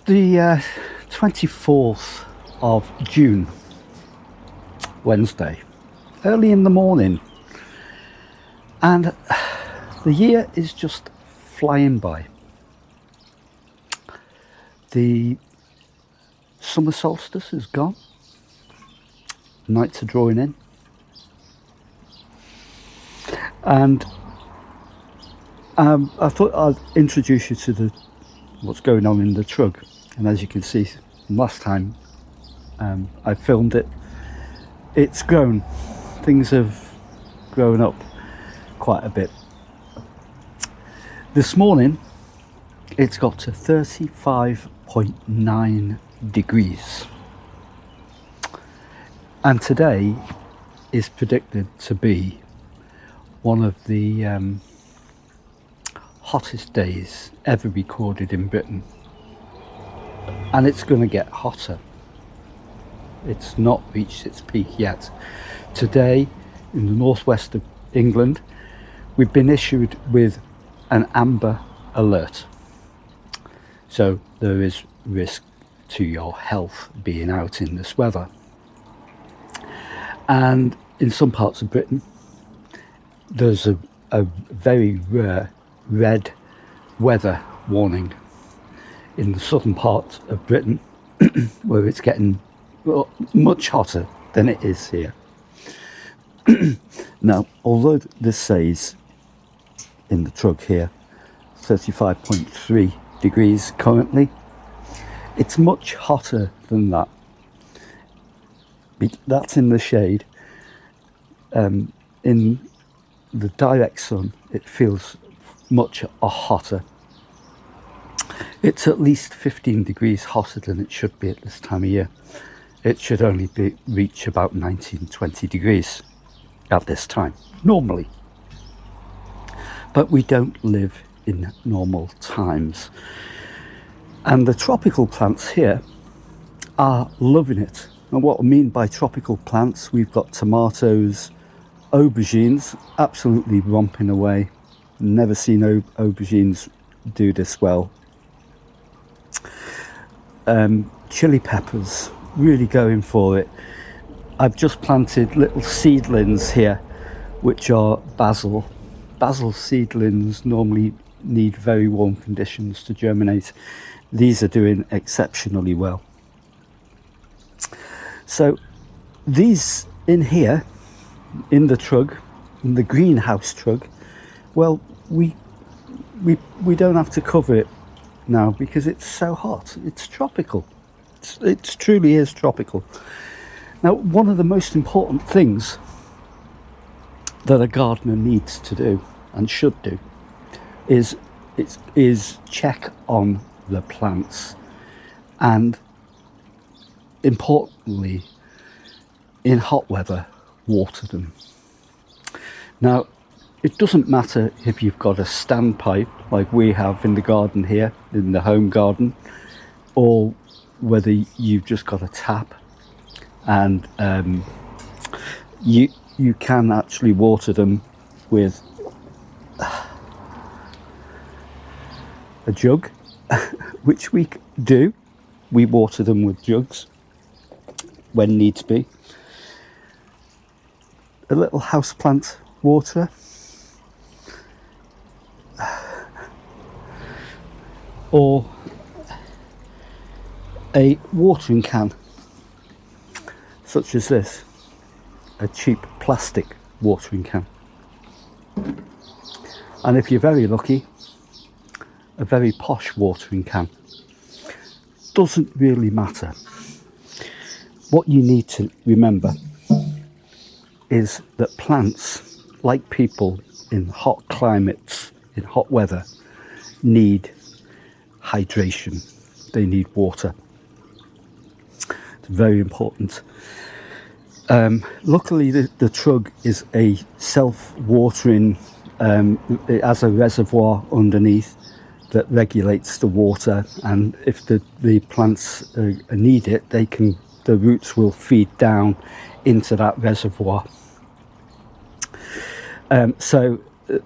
the 24th of June, Wednesday, early in the morning, and the year is just flying by. The summer solstice is gone, nights are drawing in, and I thought I'd introduce you to what's going on in the trug. And as you can see, last time I filmed it, it's grown. Things have grown up quite a bit. This morning it's got to 35.9 degrees, and today is predicted to be one of the hottest days ever recorded in Britain, and it's going to get hotter. It's not reached its peak yet. Today in the northwest of England we've been issued with an amber alert, so there is risk to your health being out in this weather. And in some parts of Britain there's a very rare red weather warning in the southern part of Britain where it's getting much hotter than it is here. Now, although this says in the trug here 35.3 degrees currently, it's much hotter than that. That's in the shade. In the direct sun it feels much hotter. It's at least 15 degrees hotter than it should be at this time of year. It should only reach about 19-20 degrees at this time normally, but we don't live in normal times, and the tropical plants here are loving it. And what I mean by tropical plants, we've got tomatoes, aubergines absolutely romping away. Never seen aubergines do this well. Chili peppers really going for it. I've just planted little seedlings here which are basil. Basil seedlings normally need very warm conditions to germinate. These are doing exceptionally well. So these in here in the trug, in the greenhouse trug, well, we don't have to cover it now because it's so hot. It's tropical. It truly is tropical. Now, one of the most important things that a gardener needs to do and should do is check on the plants, and importantly, in hot weather, water them. Now, it doesn't matter if you've got a standpipe like we have in the garden here, in the home garden, or whether you've just got a tap, and you can actually water them with a jug, which we do. We water them with jugs when needs be. A little houseplant waterer, or a watering can such as this, a cheap plastic watering can, and if you're very lucky, a very posh watering can. Doesn't really matter. What you need to remember is that plants, like people in hot climates, in hot weather, need hydration. They need water. It's very important. Luckily the trug is a self-watering, it has a reservoir underneath that regulates the water, and if the plants need it, the roots will feed down into that reservoir. So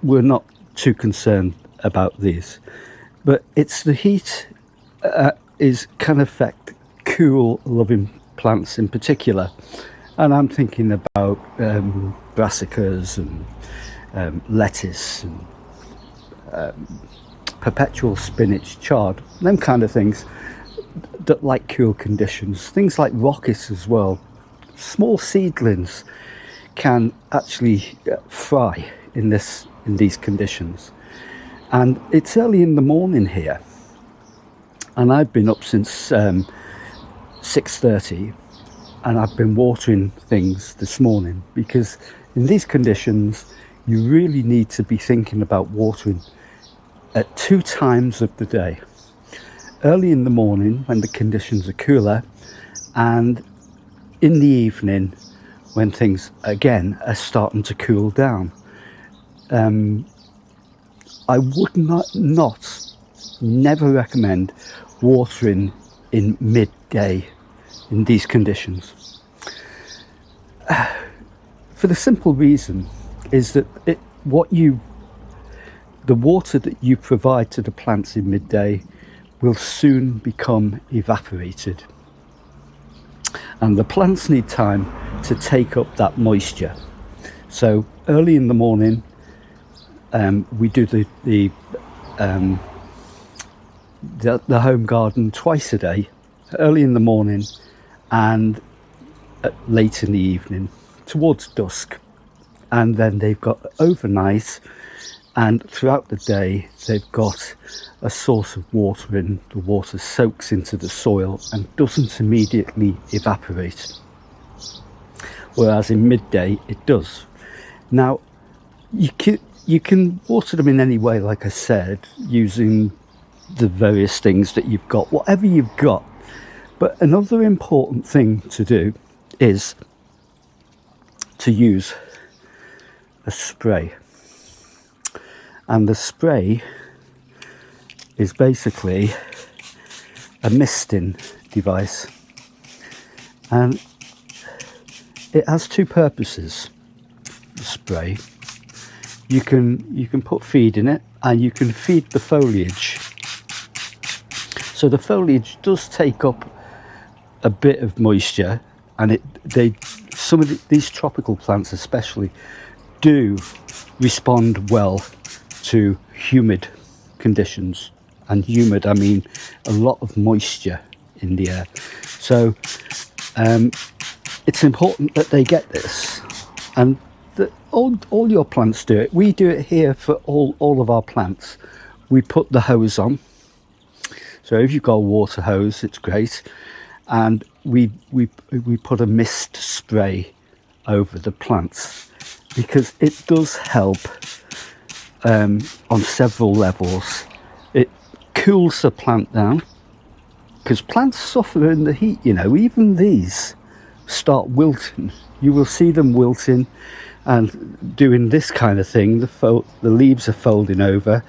we're not too concerned about these, but it's the heat can affect cool loving plants in particular, and I'm thinking about brassicas and lettuce and perpetual spinach, chard, them kind of things that like cool conditions. Things like rockets as well. Small seedlings can actually fry in these conditions. And it's early in the morning here, and I've been up since 6:30, and I've been watering things this morning, because in these conditions you really need to be thinking about watering at 2 times of the day. Early in the morning when the conditions are cooler, and in the evening when things again are starting to cool down. I would never recommend watering in midday in these conditions. For the simple reason is that the water that you provide to the plants in midday will soon become evaporated, and the plants need time to take up that moisture. So early in the morning, we do the home garden twice a day, early in the morning and late in the evening towards dusk, and then they've got overnight, and throughout the day they've got a source of water in. The water soaks into the soil and doesn't immediately evaporate, whereas in midday it does. Now you can water them in any way, like I said, using the various things that you've got, whatever you've got. But another important thing to do is to use a spray. And the spray is basically a misting device, and it has 2 purposes. The spray, you can put feed in it, and you can feed the foliage. So the foliage does take up a bit of moisture, and some of these tropical plants especially do respond well to humid conditions. And humid, I mean a lot of moisture in the air. So it's important that they get this, and that all your plants do it. We do it here for all of our plants. We put the hose on. So if you've got a water hose, it's great, and we put a mist spray over the plants, because it does help on several levels. It cools the plant down, because plants suffer in the heat. Even these start wilting. You will see them wilting and doing this kind of thing. The leaves are folding over.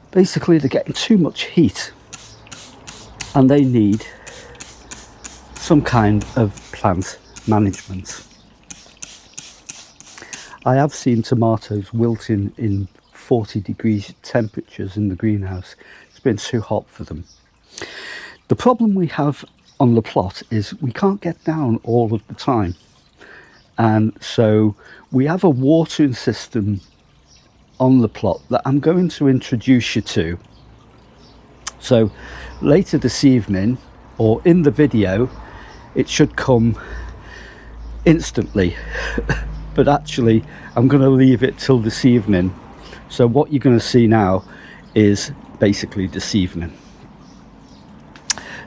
Basically, they're getting too much heat, and they need some kind of plant management. I have seen tomatoes wilting in 40-degree temperatures in the greenhouse. It's been too hot for them. The problem we have on the plot is we can't get down all of the time, and so we have a watering system on the plot that I'm going to introduce you to. So later this evening, or in the video, it should come instantly. But actually I'm going to leave it till this evening. So what you're going to see now is basically this evening.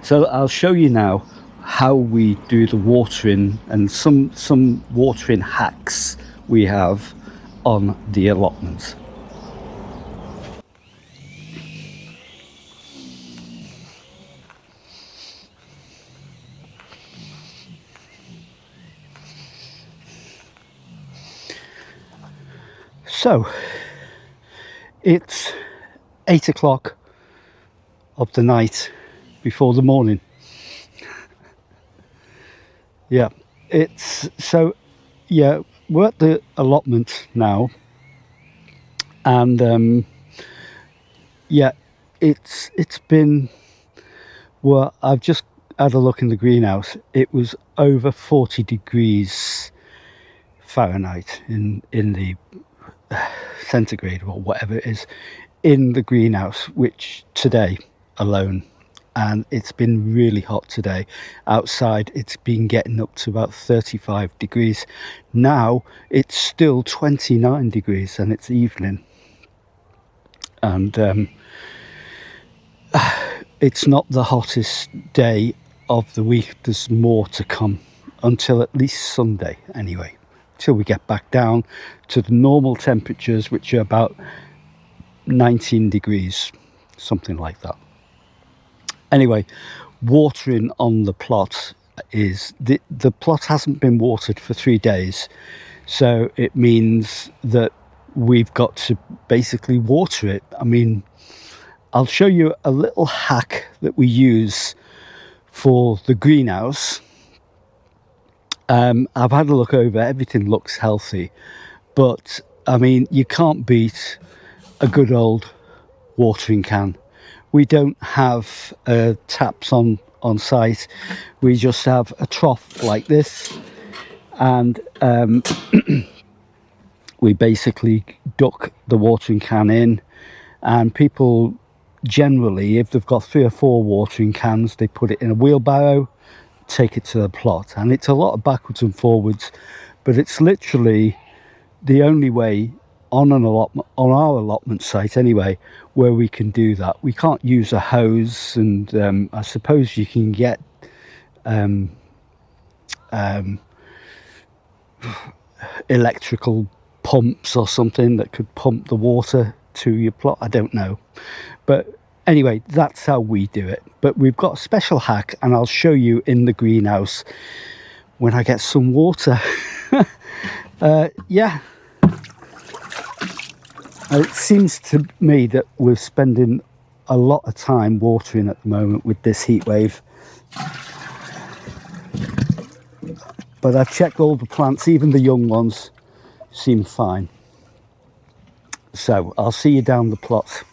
So I'll show you now how we do the watering, and some watering hacks we have on the allotment. So it's 8 o'clock of the night before the morning. Yeah, we're at the allotment now, and it's been Well, I've just had a look in the greenhouse. It was over 40 degrees Fahrenheit in the centigrade or whatever it is in the greenhouse, which today alone, and it's been really hot today. Outside it's been getting up to about 35 degrees. Now it's still 29 degrees and it's evening, and it's not the hottest day of the week. There's more to come until at least Sunday anyway, till we get back down to the normal temperatures, which are about 19 degrees, something like that. Anyway, watering on the plot is the plot hasn't been watered for 3 days, so it means that we've got to basically water it. I mean, I'll show you a little hack that we use for the greenhouse. I've had a look over, everything looks healthy, but I mean, you can't beat a good old watering can. We don't have taps on site. We just have a trough like this, and we basically duck the watering can in, and people generally, if they've got 3 or 4 watering cans, they put it in a wheelbarrow, take it to the plot, and it's a lot of backwards and forwards, but it's literally the only way on an allotment, on our allotment site anyway, where we can do that. We can't use a hose, and I suppose you can get electrical pumps or something that could pump the water to your plot. I don't know, but anyway, that's how we do it. But we've got a special hack, and I'll show you in the greenhouse when I get some water. Yeah, it seems to me that we're spending a lot of time watering at the moment with this heat wave, but I've checked all the plants, even the young ones seem fine. So I'll see you down the plot.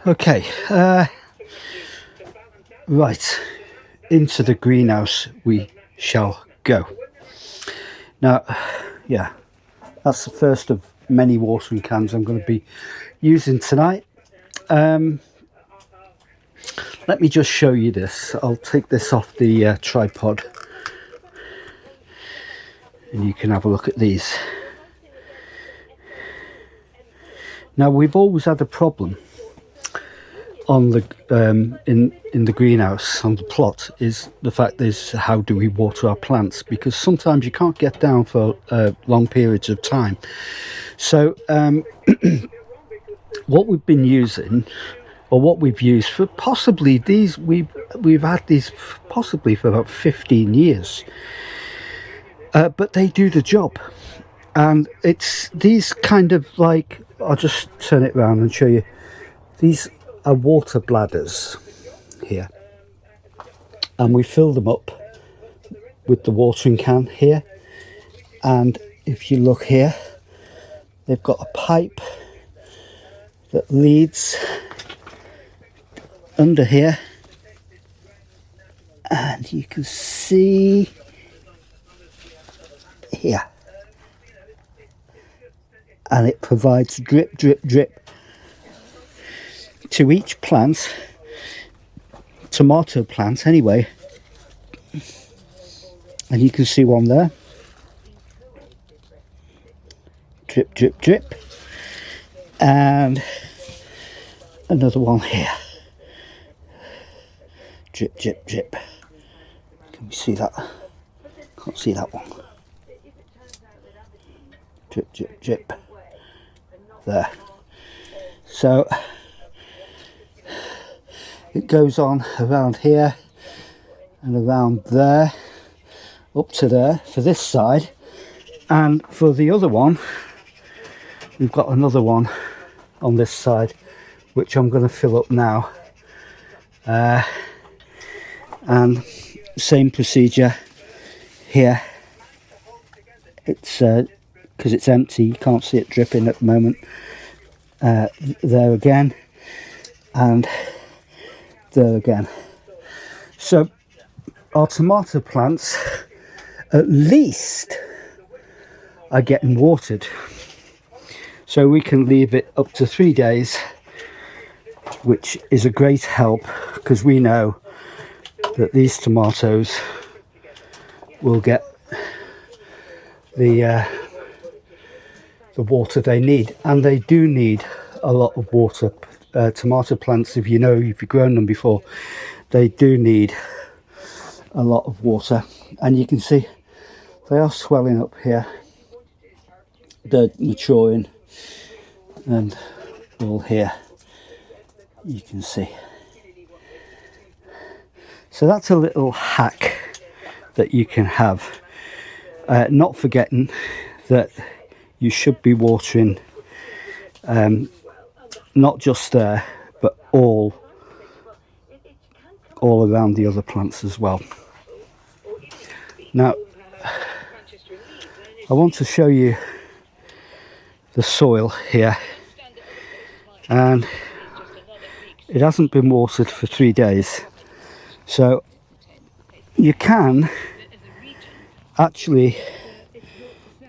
Okay, right, into the greenhouse we shall go. Now, yeah, that's the first of many watering cans I'm going to be using tonight. Let me just show you this. I'll take this off the tripod, and you can have a look at these. Now, we've always had a problem on the in the greenhouse, on the plot, is the fact is, how do we water our plants? Because sometimes you can't get down for long periods of time. So what we've been using, or what we've used for possibly these, we've had these possibly for about 15 years, but they do the job. And it's these kind of, like, I'll just turn it around and show you. These are water bladders here, and we fill them up with the watering can here, and if you look here, they've got a pipe that leads under here, and you can see here, and it provides drip drip drip to each plant, tomato plant anyway, and you can see one there, drip drip drip, and another one here, drip drip drip. Can we see that? Can't see that one. Drip drip drip there. So it goes on around here and around there, up to there for this side, and for the other one we've got another one on this side, which I'm going to fill up now. And same procedure here. It's because it's empty, you can't see it dripping at the moment. There again, and there again. So our tomato plants at least are getting watered, so we can leave it up to 3 days, which is a great help, because we know that these tomatoes will get the water they need, and they do need a lot of water. Tomato plants, if you've grown them before, they do need a lot of water, and you can see they are swelling up here, they're maturing, and all here you can see. So that's a little hack that you can have, not forgetting that you should be watering not just there, but all around the other plants as well. Now I want to show you the soil here, and it hasn't been watered for 3 days, so you can actually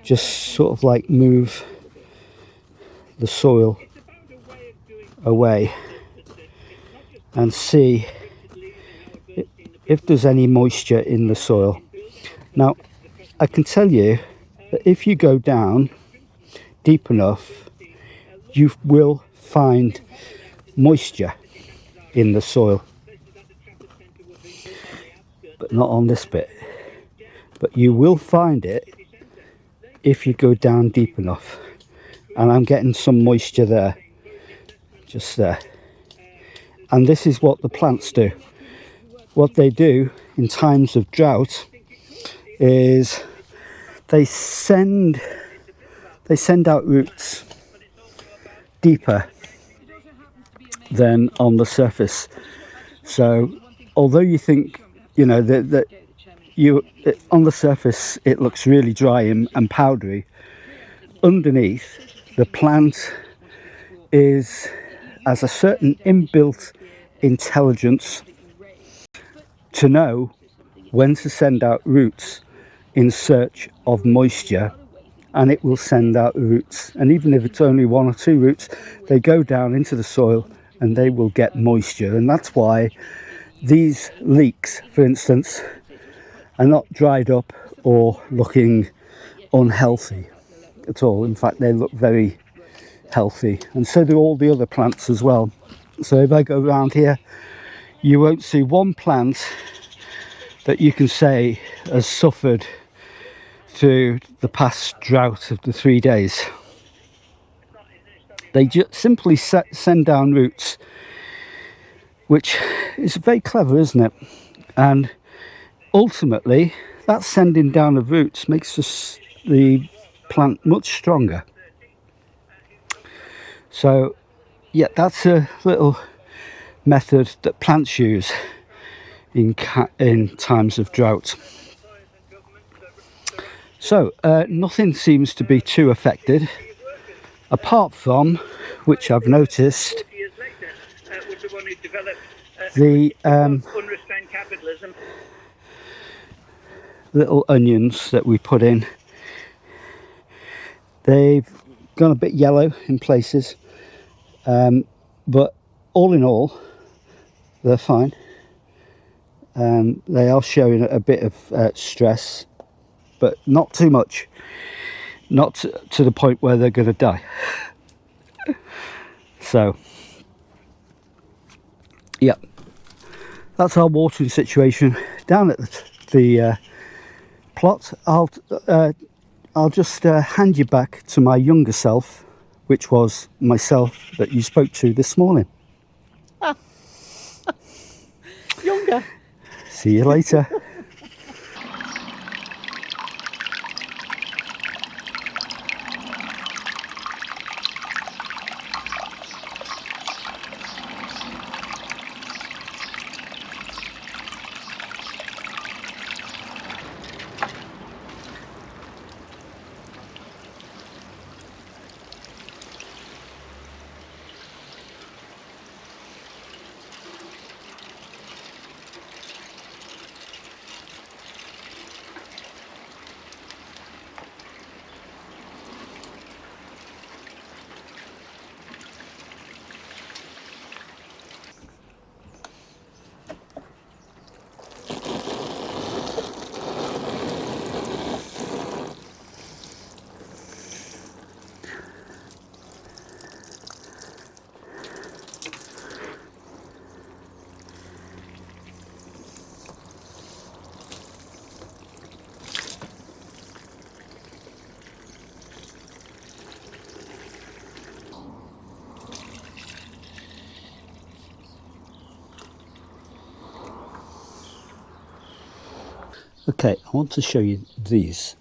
just sort of like move the soil away and see if there's any moisture in the soil. Now I can tell you that if you go down deep enough, you will find moisture in the soil, but not on this bit. But you will find it if you go down deep enough, and I'm getting some moisture there, just there. And this is what the plants do. What they do in times of drought is they send out roots deeper than on the surface. So although you think, that on the surface it looks really dry and powdery, underneath the plant has a certain inbuilt intelligence to know when to send out roots in search of moisture, and it will send out roots. And even if it's only 1 or 2 roots, they go down into the soil and they will get moisture. And that's why these leeks, for instance, are not dried up or looking unhealthy at all. In fact, they look very healthy, and so do all the other plants as well. So if I go around here, you won't see one plant that you can say has suffered through the past drought of the 3 days. They just simply send down roots, which is very clever, isn't it? And ultimately that sending down of roots makes the plant much stronger. So yeah, that's a little method that plants use in times of drought. So nothing seems to be too affected, apart from, which I've noticed, the little onions that we put in. They've gone a bit yellow in places, but all in all they're fine. They are showing a bit of stress, but not too much, not to the point where they're going to die. So yeah, that's our watering situation down at the plot. I'll just hand you back to my younger self, which was myself that you spoke to this morning. Younger. See you later. Okay, I want to show you these.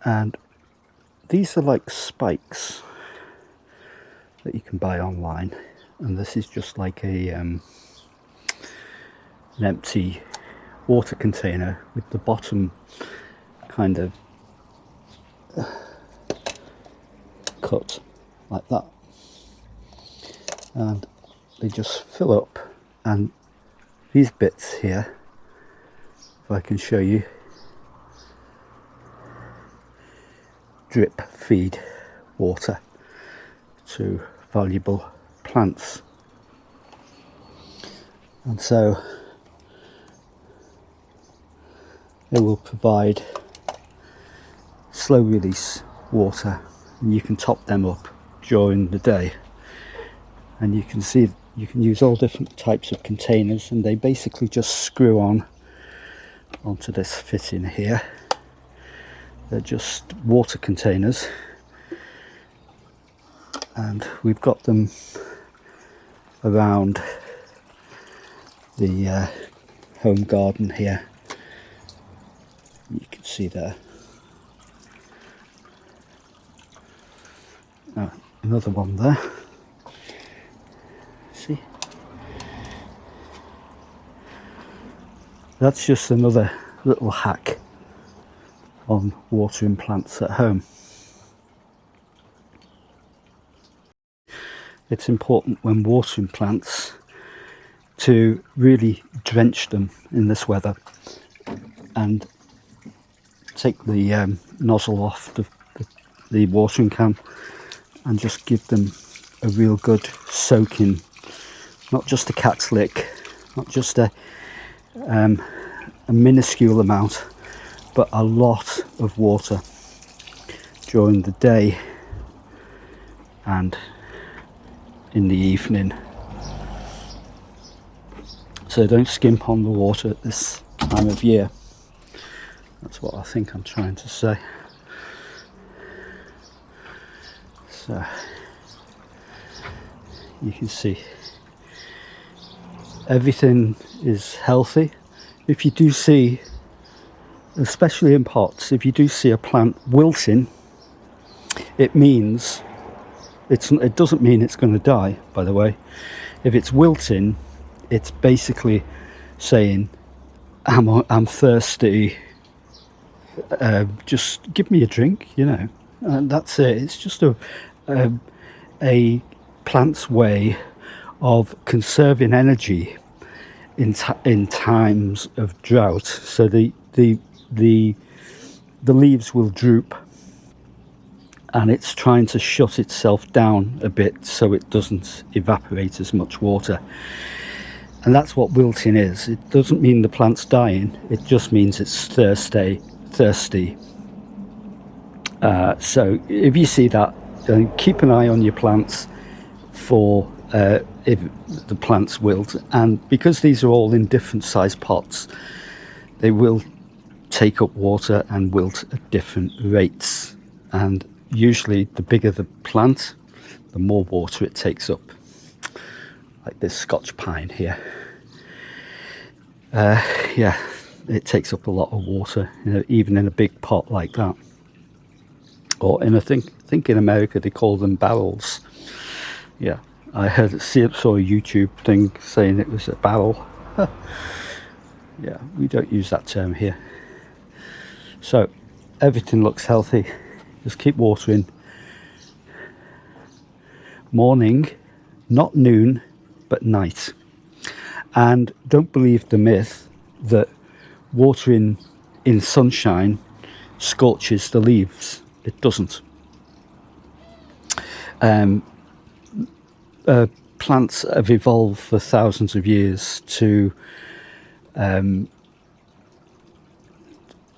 And these are like spikes that you can buy online, and this is just like an empty water container with the bottom kind of cut like that, and they just fill up. And these bits here, if I can show you, drip feed water to valuable plants. And so they will provide slow release water, and you can top them up during the day. And you can see you can use all different types of containers, and they basically just screw on onto this fitting here. They're just water containers, and we've got them around the home garden here. You can see there. Another one there. See? That's just another little hack on watering plants at home. It's important when watering plants to really drench them in this weather and take the nozzle off the watering can and just give them a real good soaking. Not just a cat's lick, not just a minuscule amount, but a lot of water during the day and in the evening. So don't skimp on the water at this time of year. That's what I think I'm trying to say. So you can see everything is healthy. If you do see, especially in pots, if you do see a plant wilting, it means it doesn't mean it's going to die, by the way. If it's wilting, it's basically saying, I'm thirsty, just give me a drink, you know. And that's it. It's just a plant's way of conserving energy in times of drought. So the leaves will droop, and it's trying to shut itself down a bit so it doesn't evaporate as much water. And that's what wilting is. It doesn't mean the plant's dying, it just means it's thirsty. So if you see that, then keep an eye on your plants for if the plants wilt. And because these are all in different size pots, they will take up water and wilt at different rates. And usually the bigger the plant, the more water it takes up. Like this Scotch pine here. Yeah, it takes up a lot of water, you know, even in a big pot like that. Or in I think in America they call them barrels. Yeah, I saw a YouTube thing saying it was a barrel. Yeah, we don't use that term here. So everything looks healthy. Just keep watering. Morning, not noon, but night. And don't believe the myth that watering in sunshine scorches the leaves. It doesn't. Plants have evolved for thousands of years to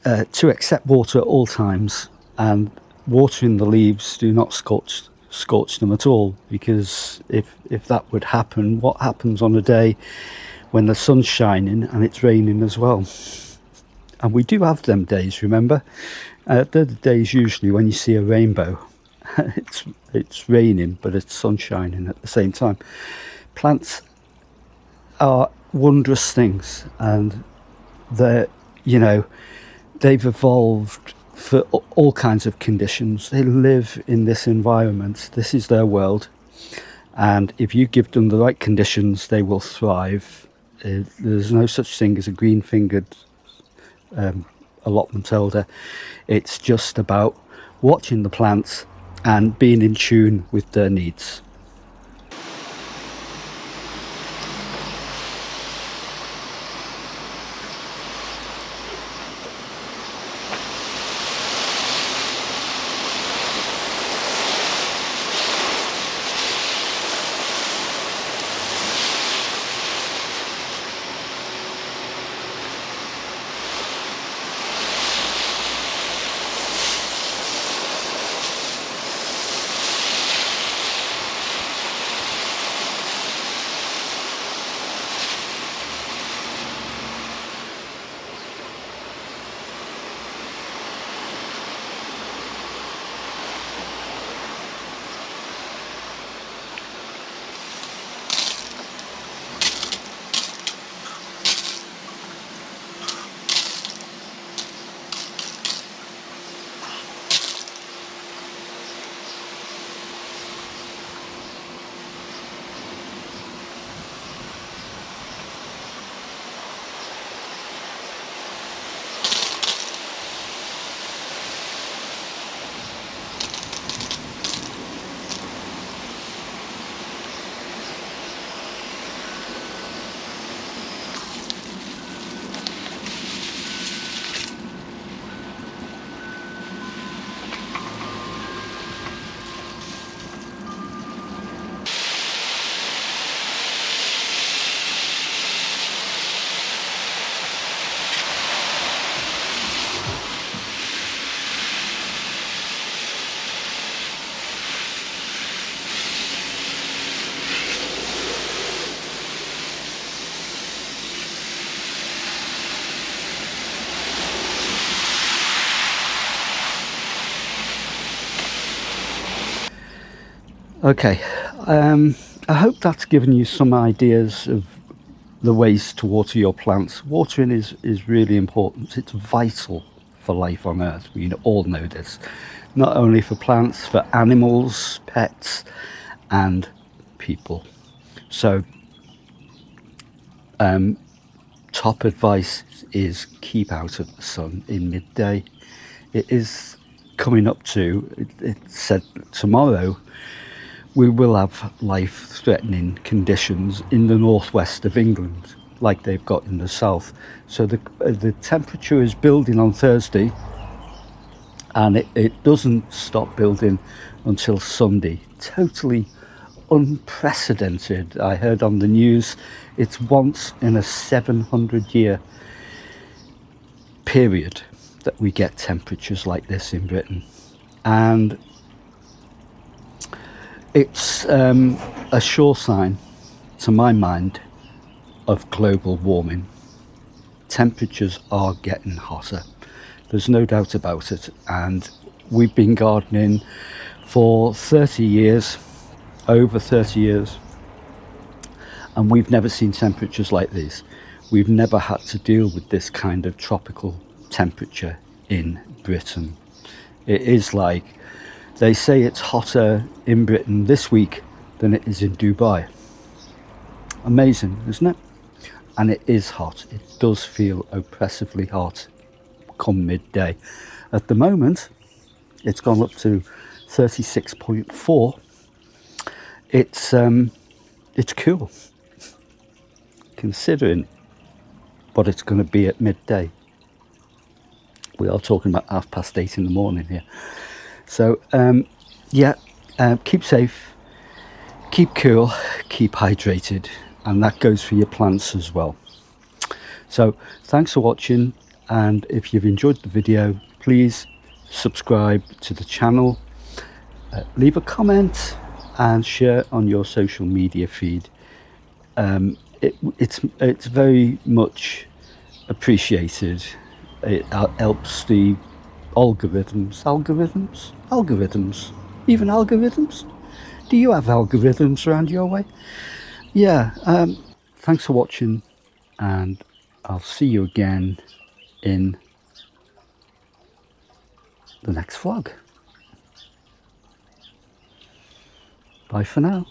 accept water at all times, and watering the leaves do not scorch them at all, because if that would happen, what happens on a day when the sun's shining and it's raining as well? And we do have them days, remember? They're the days usually when you see a rainbow. It's raining, but it's sun shining at the same time. Plants are wondrous things, and they're, you know, they've evolved for all kinds of conditions. They live in this environment. This is their world. And if you give them the right conditions, they will thrive. There's no such thing as a green-fingered allotment elder. It's just about watching the plants and being in tune with their needs. Okay, I hope that's given you some ideas of the ways to water your plants. Watering is really important. It's vital for life on Earth. We all know this. Not only for plants, for animals, pets, and people. So, top advice is keep out of the sun in midday. It is coming up to, it said tomorrow, we will have life-threatening conditions in the northwest of England, like they've got in the south. So the temperature is building on Thursday, and it doesn't stop building until Sunday. Totally unprecedented. I heard on the news it's once in a 700-year period that we get temperatures like this in Britain. And it's a sure sign, to my mind, of global warming. Temperatures are getting hotter. There's no doubt about it. And we've been gardening for 30 years, over 30 years, and we've never seen temperatures like these. We've never had to deal with this kind of tropical temperature in Britain. It is like, they say it's hotter in Britain this week than it is in Dubai. Amazing, isn't it? And it is hot. It does feel oppressively hot come midday. At the moment, it's gone up to 36.4. It's cool, considering what it's going to be at midday. We are talking about 8:30 in the morning here. So, keep safe, keep cool, keep hydrated, and that goes for your plants as well. So, thanks for watching, and if you've enjoyed the video, please subscribe to the channel, leave a comment, and share on your social media feed. It's very much appreciated. It helps the algorithms, even algorithms. Do you have algorithms around your way? Yeah, thanks for watching. and I'll see you again in the next vlog. Bye for now.